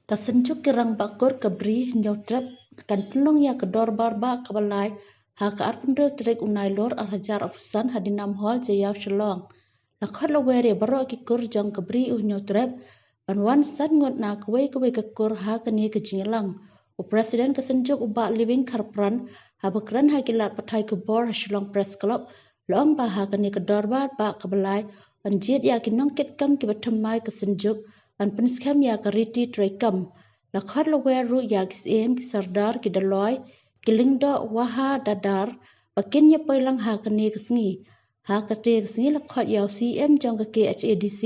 Kasenjuk kirang bakur kebri nyotrap kan penong ya kedor barba kabalai ha ka arpendo trek unai lor arhajar apusan hadinam hol jayaw shalong. Lakhot lawere baro kikur jong kebri nyotrap banwan san ngot na kwe kekur ha kani kejingelang. U Presiden kasenjuk ubak living karpran ha bakran ha kilat patai kubor ha shalong press club long ba ha kani kedor barba kabalai anjit ya kinong ketkam kibatamai kasenjuk an penskam ya kariti trekam lakhot laweru ya kisem kisardar kidaloy kilingdo waha dadar bakin ya poilang ha kani kesngi ha kate kesngi lakhot ya CM jong ke HADC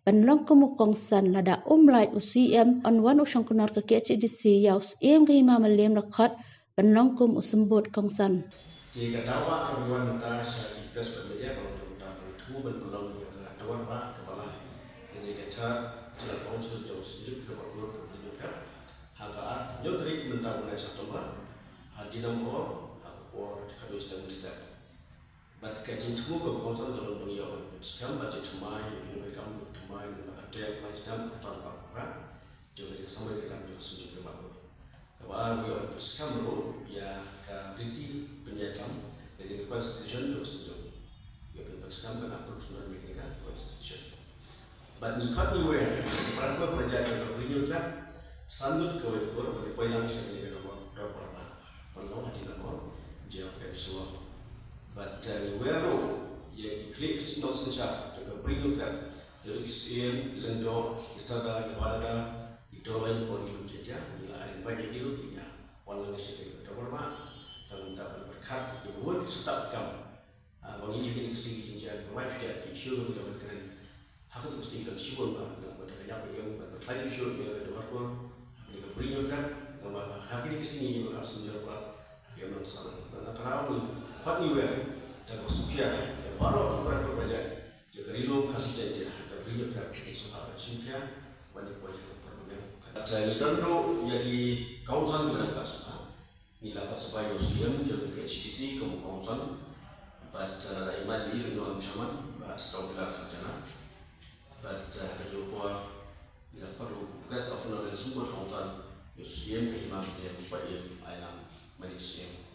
banlong kumukong san lada umlai UCM onwan usang kunar ke HADC ya CM ke imam lem lakhot banlong kum usembut kongsan jika dakwah kebuan minta syari pres bermedia kalau minta bertu berpeluang juga dakwah pak kepala ini kita jelas konsul jauh sedikit ke bergurau berpenjukan haka nyotrik minta mulai satu mak hadi nomor haka por kado sedang step but kajin tuh ke konsul kalau dunia sekarang baca cemai ini kamu cemai ada yang sedang contoh pak juga sampai ke kami sujud ke mak bahwa we are sekarang ya ke beriti penyakam dari constitution juga sejauh ya sekarang kan apa usulan mereka constitution but nikah ni we perangkat kerajaan yang bernyata sandut kau boleh poilang sekali dengan orang penolong hati nama dia dari semua but we are ya klik not sejak dengan bernyata dari kisah lendo istana kepada kita lain pun hidup saja nilai banyak hidup punya orang Indonesia kita bermak dan mencapai berkat itu buat setap kamu bang ini kini kesini jinjang wife dia isu kita berkeren hak itu mesti kita syukur bang dengan pada banyak yang berlaju syukur dia ada warkon dia beringat sama hak ini kesini juga harus menjawab yang masalah dan kalau ni hak ni we dan bersukia yang baru berkat kerja dia kerilu kasih janji dan beringat kita suka bersukia banyak banyak jadi tentu jadi kawasan dengan kasar nilai kasar Yosian jadi KCC kamu kawasan but iman ini dengan zaman bahas bilang kerjana but Eropa tidak perlu because of knowledge semua kawasan Yosian ke imam yang baik ayam manusia